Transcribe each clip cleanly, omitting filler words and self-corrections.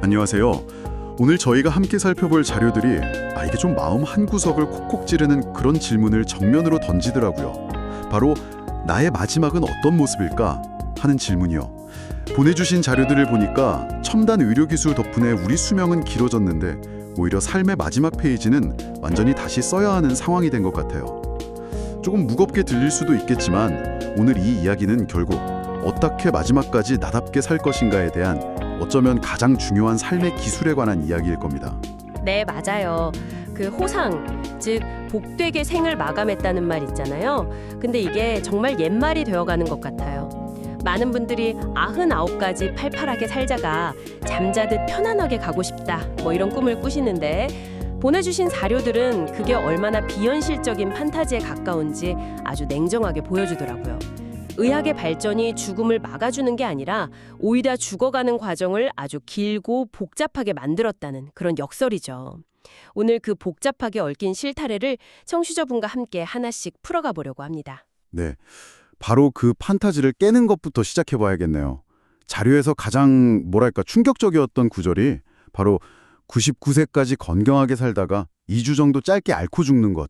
안녕하세요. 오늘 저희가 함께 살펴볼 자료들이 이게 좀 마음 한구석을 콕콕 찌르는 그런 질문을 정면으로 던지더라고요. 바로 나의 마지막은 어떤 모습일까? 하는 질문이요. 보내주신 자료들을 보니까 첨단 의료기술 덕분에 우리 수명은 길어졌는데 오히려 삶의 마지막 페이지는 완전히 다시 써야 하는 상황이 된 것 같아요. 조금 무겁게 들릴 수도 있겠지만 오늘 이 이야기는 결국 어떻게 마지막까지 나답게 살 것인가에 대한 어쩌면 가장 중요한 삶의 기술에 관한 이야기일 겁니다. 네, 맞아요. 그 호상, 즉 복되게 생을 마감했다는 말 있잖아요. 근데 이게 정말 옛말이 되어가는 것 같아요. 많은 분들이 99까지 팔팔하게 살자가 잠자듯 편안하게 가고 싶다, 이런 꿈을 꾸시는데 보내주신 자료들은 그게 얼마나 비현실적인 판타지에 가까운지 아주 냉정하게 보여주더라고요. 의학의 발전이 죽음을 막아주는 게 아니라 오히려 죽어가는 과정을 아주 길고 복잡하게 만들었다는 그런 역설이죠. 오늘 그 복잡하게 얽힌 실타래를 청취자분과 함께 하나씩 풀어가 보려고 합니다. 네, 바로 그 판타지를 깨는 것부터 시작해봐야겠네요. 자료에서 가장 충격적이었던 구절이 바로 99세까지 건강하게 살다가 2주 정도 짧게 앓고 죽는 것.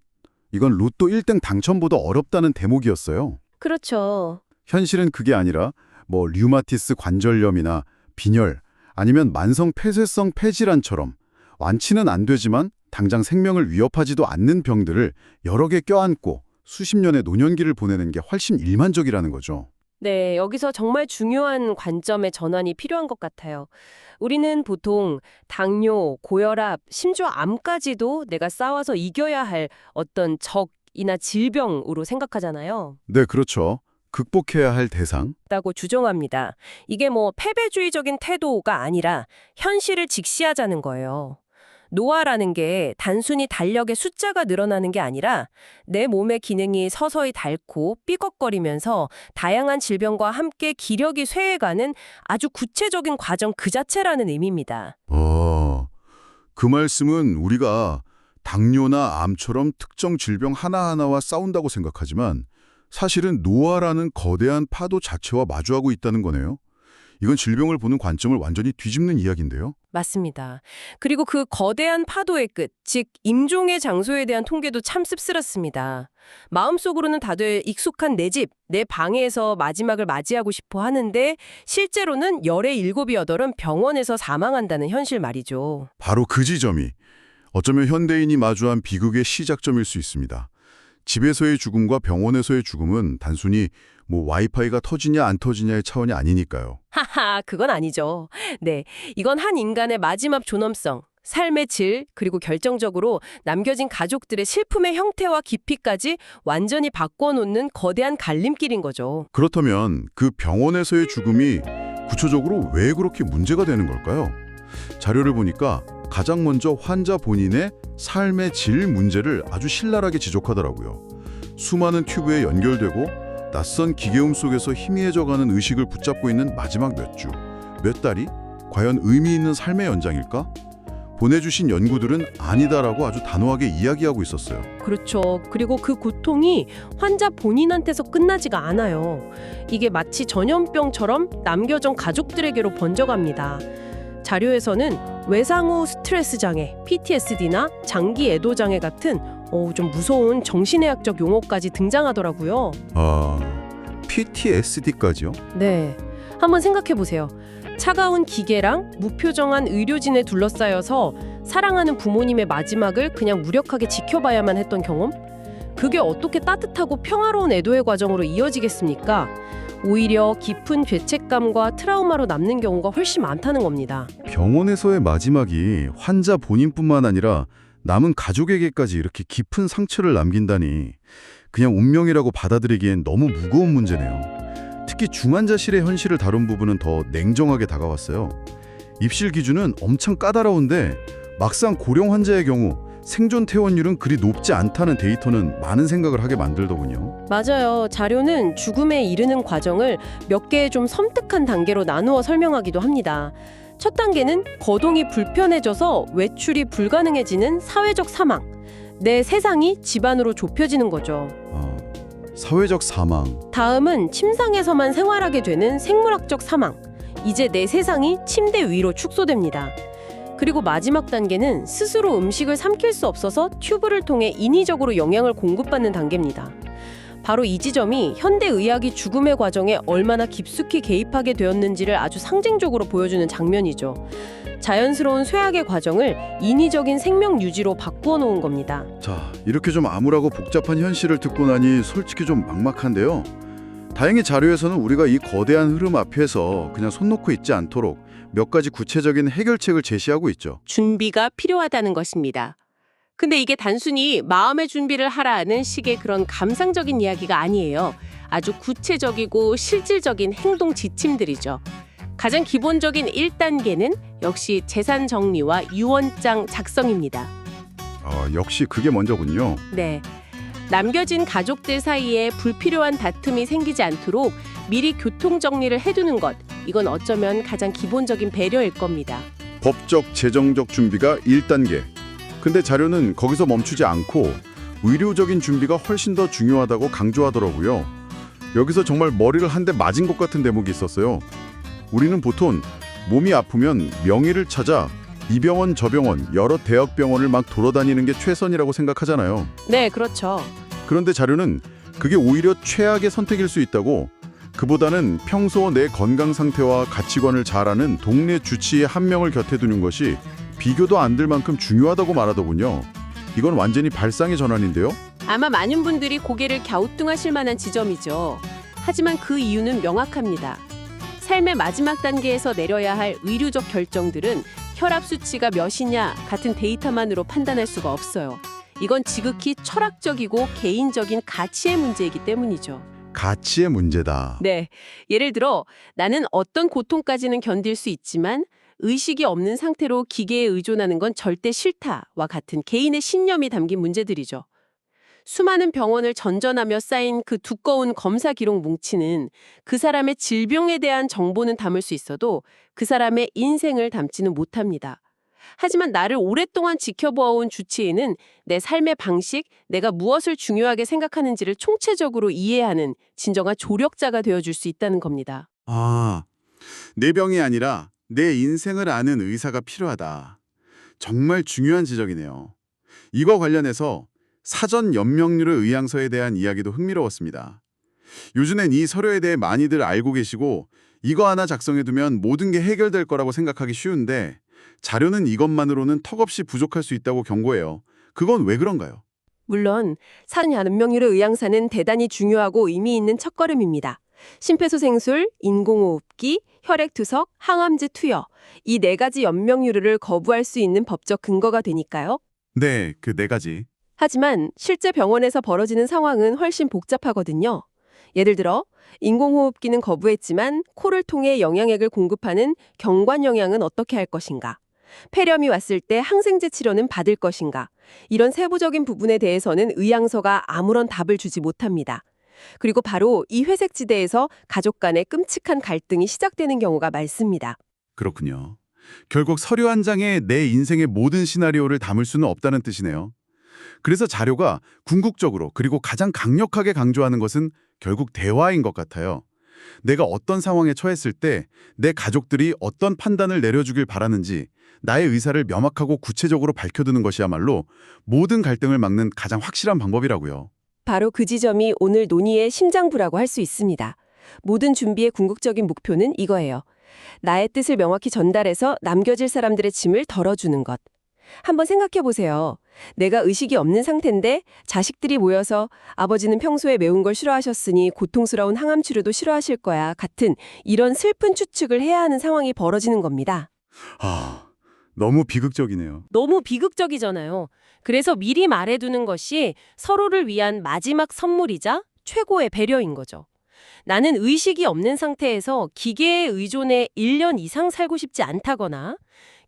이건 로또 1등 당첨보다 어렵다는 대목이었어요. 그렇죠. 현실은 그게 아니라 류마티스 관절염이나 빈혈 아니면 만성 폐쇄성 폐질환처럼 완치는 안 되지만 당장 생명을 위협하지도 않는 병들을 여러 개 껴안고 수십 년의 노년기를 보내는 게 훨씬 일반적이라는 거죠. 네, 여기서 정말 중요한 관점의 전환이 필요한 것 같아요. 우리는 보통 당뇨, 고혈압, 심지어 암까지도 내가 싸워서 이겨야 할 어떤 적이나 질병으로 생각하잖아요. 네, 그렇죠. 극복해야 할 대상. 라고 주장합니다. 이게 패배주의적인 태도가 아니라 현실을 직시하자는 거예요. 노화라는 게 단순히 달력의 숫자가 늘어나는 게 아니라 내 몸의 기능이 서서히 닳고 삐걱거리면서 다양한 질병과 함께 기력이 쇠해가는 아주 구체적인 과정 그 자체라는 의미입니다. 그 말씀은 우리가 당뇨나 암처럼 특정 질병 하나하나와 싸운다고 생각하지만 사실은 노화라는 거대한 파도 자체와 마주하고 있다는 거네요. 이건 질병을 보는 관점을 완전히 뒤집는 이야기인데요. 맞습니다. 그리고 그 거대한 파도의 끝, 즉 임종의 장소에 대한 통계도 참 씁쓸했습니다. 마음속으로는 다들 익숙한 내 집, 내 방에서 마지막을 맞이하고 싶어 하는데 실제로는 열의 7이 8은 병원에서 사망한다는 현실 말이죠. 바로 그 지점이 어쩌면 현대인이 마주한 비극의 시작점일 수 있습니다. 집에서의 죽음과 병원에서의 죽음은 단순히 와이파이가 터지냐 안 터지냐의 차원이 아니니까요. 하하, 그건 아니죠. 네, 이건 한 인간의 마지막 존엄성, 삶의 질, 그리고 결정적으로 남겨진 가족들의 슬픔의 형태와 깊이까지 완전히 바꿔놓는 거대한 갈림길인 거죠. 그렇다면 그 병원에서의 죽음이 구체적으로 왜 그렇게 문제가 되는 걸까요? 자료를 보니까 가장 먼저 환자 본인의 삶의 질 문제를 아주 신랄하게 지적하더라고요. 수많은 튜브에 연결되고 낯선 기계음 속에서 희미해져가는 의식을 붙잡고 있는 마지막 몇 주, 몇 달이 과연 의미 있는 삶의 연장일까? 보내주신 연구들은 아니다라고 아주 단호하게 이야기하고 있었어요. 그렇죠. 그리고 그 고통이 환자 본인한테서 끝나지가 않아요. 이게 마치 전염병처럼 남겨진 가족들에게로 번져갑니다. 자료에서는 외상 후 스트레스 장애, PTSD나 장기 애도 장애 같은 좀 무서운 정신의학적 용어까지 등장하더라고요. PTSD까지요? 네. 한번 생각해 보세요. 차가운 기계랑 무표정한 의료진에 둘러싸여서 사랑하는 부모님의 마지막을 그냥 무력하게 지켜봐야만 했던 경험? 그게 어떻게 따뜻하고 평화로운 애도의 과정으로 이어지겠습니까? 오히려 깊은 죄책감과 트라우마로 남는 경우가 훨씬 많다는 겁니다. 병원에서의 마지막이 환자 본인뿐만 아니라 남은 가족에게까지 이렇게 깊은 상처를 남긴다니 그냥 운명이라고 받아들이기엔 너무 무거운 문제네요. 특히 중환자실의 현실을 다룬 부분은 더 냉정하게 다가왔어요. 입실 기준은 엄청 까다로운데 막상 고령 환자의 경우 생존 퇴원율은 그리 높지 않다는 데이터는 많은 생각을 하게 만들더군요. 맞아요. 자료는 죽음에 이르는 과정을 몇 개의 좀 섬뜩한 단계로 나누어 설명하기도 합니다. 첫 단계는 거동이 불편해져서 외출이 불가능해지는 사회적 사망. 내 세상이 집안으로 좁혀지는 거죠. 사회적 사망. 다음은 침상에서만 생활하게 되는 생물학적 사망. 이제 내 세상이 침대 위로 축소됩니다. 그리고 마지막 단계는 스스로 음식을 삼킬 수 없어서 튜브를 통해 인위적으로 영양을 공급받는 단계입니다. 바로 이 지점이 현대의학이 죽음의 과정에 얼마나 깊숙이 개입하게 되었는지를 아주 상징적으로 보여주는 장면이죠. 자연스러운 쇠약의 과정을 인위적인 생명 유지로 바꾸어 놓은 겁니다. 자, 이렇게 좀 암울하고 복잡한 현실을 듣고 나니 솔직히 좀 막막한데요. 다행히 자료에서는 우리가 이 거대한 흐름 앞에서 그냥 손 놓고 있지 않도록 몇 가지 구체적인 해결책을 제시하고 있죠. 준비가 필요하다는 것입니다. 근데 이게 단순히 마음의 준비를 하라는 식의 그런 감상적인 이야기가 아니에요. 아주 구체적이고 실질적인 행동 지침들이죠. 가장 기본적인 1단계는 역시 재산 정리와 유언장 작성입니다. 역시 그게 먼저군요. 네. 남겨진 가족들 사이에 불필요한 다툼이 생기지 않도록 미리 교통 정리를 해두는 것. 이건 어쩌면 가장 기본적인 배려일 겁니다. 법적, 재정적 준비가 1단계. 근데 자료는 거기서 멈추지 않고 의료적인 준비가 훨씬 더 중요하다고 강조하더라고요. 여기서 정말 머리를 한 대 맞은 것 같은 대목이 있었어요. 우리는 보통 몸이 아프면 명의를 찾아 이 병원 저 병원 여러 대학병원을 막 돌아다니는 게 최선이라고 생각하잖아요. 네, 그렇죠. 그런데 자료는 그게 오히려 최악의 선택일 수 있다고, 그보다는 평소 내 건강 상태와 가치관을 잘 아는 동네 주치의 한 명을 곁에 두는 것이 비교도 안 될 만큼 중요하다고 말하더군요. 이건 완전히 발상의 전환인데요. 아마 많은 분들이 고개를 갸우뚱하실 만한 지점이죠. 하지만 그 이유는 명확합니다. 삶의 마지막 단계에서 내려야 할 의료적 결정들은 혈압 수치가 몇이냐 같은 데이터만으로 판단할 수가 없어요. 이건 지극히 철학적이고 개인적인 가치의 문제이기 때문이죠. 가치의 문제다. 네, 예를 들어 나는 어떤 고통까지는 견딜 수 있지만 의식이 없는 상태로 기계에 의존하는 건 절대 싫다와 같은 개인의 신념이 담긴 문제들이죠. 수많은 병원을 전전하며 쌓인 그 두꺼운 검사 기록 뭉치는 그 사람의 질병에 대한 정보는 담을 수 있어도 그 사람의 인생을 담지는 못합니다. 하지만 나를 오랫동안 지켜보아온 주치의는 내 삶의 방식, 내가 무엇을 중요하게 생각하는지를 총체적으로 이해하는 진정한 조력자가 되어줄 수 있다는 겁니다. 내 병이 아니라 내 인생을 아는 의사가 필요하다. 정말 중요한 지적이네요. 이거 관련해서 사전 연명률의 의향서에 대한 이야기도 흥미로웠습니다. 요즘엔 이 서류에 대해 많이들 알고 계시고 이거 하나 작성해두면 모든 게 해결될 거라고 생각하기 쉬운데 자료는 이것만으로는 턱없이 부족할 수 있다고 경고해요. 그건 왜 그런가요? 물론 사전 연명률의 의향사는 대단히 중요하고 의미 있는 첫걸음입니다. 심폐소생술, 인공호흡기, 혈액투석, 항암제 투여 이 4가지 연명률을 거부할 수 있는 법적 근거가 되니까요. 네, 그 4가지. 하지만 실제 병원에서 벌어지는 상황은 훨씬 복잡하거든요. 예를 들어 인공호흡기는 거부했지만 코를 통해 영양액을 공급하는 경관영양은 어떻게 할 것인가? 폐렴이 왔을 때 항생제 치료는 받을 것인가? 이런 세부적인 부분에 대해서는 의향서가 아무런 답을 주지 못합니다. 그리고 바로 이 회색지대에서 가족 간의 끔찍한 갈등이 시작되는 경우가 많습니다. 그렇군요. 결국 서류 한 장에 내 인생의 모든 시나리오를 담을 수는 없다는 뜻이네요. 그래서 자료가 궁극적으로 그리고 가장 강력하게 강조하는 것은 결국 대화인 것 같아요. 내가 어떤 상황에 처했을 때 내 가족들이 어떤 판단을 내려주길 바라는지 나의 의사를 명확하고 구체적으로 밝혀두는 것이야말로 모든 갈등을 막는 가장 확실한 방법이라고요. 바로 그 지점이 오늘 논의의 심장부라고 할 수 있습니다. 모든 준비의 궁극적인 목표는 이거예요. 나의 뜻을 명확히 전달해서 남겨질 사람들의 짐을 덜어주는 것. 한번 생각해 보세요. 내가 의식이 없는 상태인데 자식들이 모여서 아버지는 평소에 매운 걸 싫어하셨으니 고통스러운 항암 치료도 싫어하실 거야 같은 이런 슬픈 추측을 해야 하는 상황이 벌어지는 겁니다. 너무 비극적이네요. 너무 비극적이잖아요. 그래서 미리 말해두는 것이 서로를 위한 마지막 선물이자 최고의 배려인 거죠. 나는 의식이 없는 상태에서 기계에 의존해 1년 이상 살고 싶지 않다거나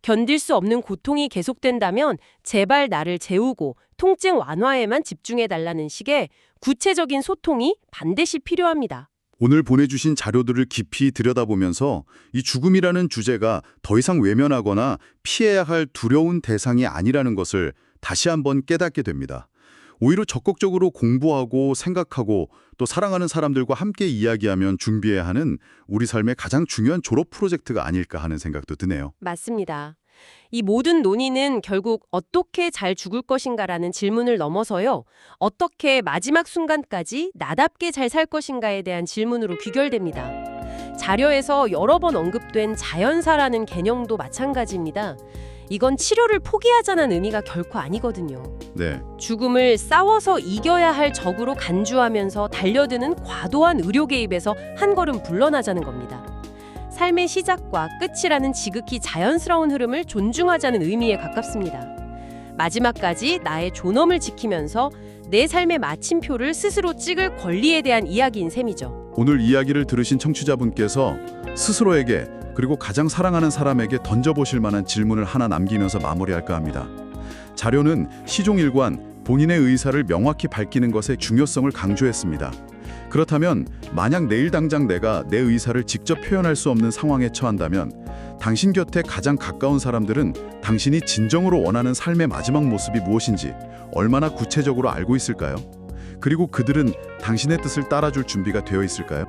견딜 수 없는 고통이 계속된다면 제발 나를 재우고 통증 완화에만 집중해달라는 식의 구체적인 소통이 반드시 필요합니다. 오늘 보내주신 자료들을 깊이 들여다보면서 이 죽음이라는 주제가 더 이상 외면하거나 피해야 할 두려운 대상이 아니라는 것을 다시 한번 깨닫게 됩니다. 오히려 적극적으로 공부하고 생각하고 또 사랑하는 사람들과 함께 이야기하면 준비해야 하는 우리 삶의 가장 중요한 졸업 프로젝트가 아닐까 하는 생각도 드네요. 맞습니다. 이 모든 논의는 결국 어떻게 잘 죽을 것인가라는 질문을 넘어서요. 어떻게 마지막 순간까지 나답게 잘 살 것인가에 대한 질문으로 귀결됩니다. 자료에서 여러 번 언급된 자연사라는 개념도 마찬가지입니다. 이건 치료를 포기하자는 의미가 결코 아니거든요. 네, 죽음을 싸워서 이겨야 할 적으로 간주하면서 달려드는 과도한 의료 개입에서 한 걸음 물러나자는 겁니다. 삶의 시작과 끝이라는 지극히 자연스러운 흐름을 존중하자는 의미에 가깝습니다. 마지막까지 나의 존엄을 지키면서 내 삶의 마침표를 스스로 찍을 권리에 대한 이야기인 셈이죠. 오늘 이야기를 들으신 청취자분께서 스스로에게 그리고 가장 사랑하는 사람에게 던져보실 만한 질문을 하나 남기면서 마무리할까 합니다. 자료는 시종일관 본인의 의사를 명확히 밝히는 것의 중요성을 강조했습니다. 그렇다면 만약 내일 당장 내가 내 의사를 직접 표현할 수 없는 상황에 처한다면 당신 곁에 가장 가까운 사람들은 당신이 진정으로 원하는 삶의 마지막 모습이 무엇인지 얼마나 구체적으로 알고 있을까요? 그리고 그들은 당신의 뜻을 따라줄 준비가 되어 있을까요?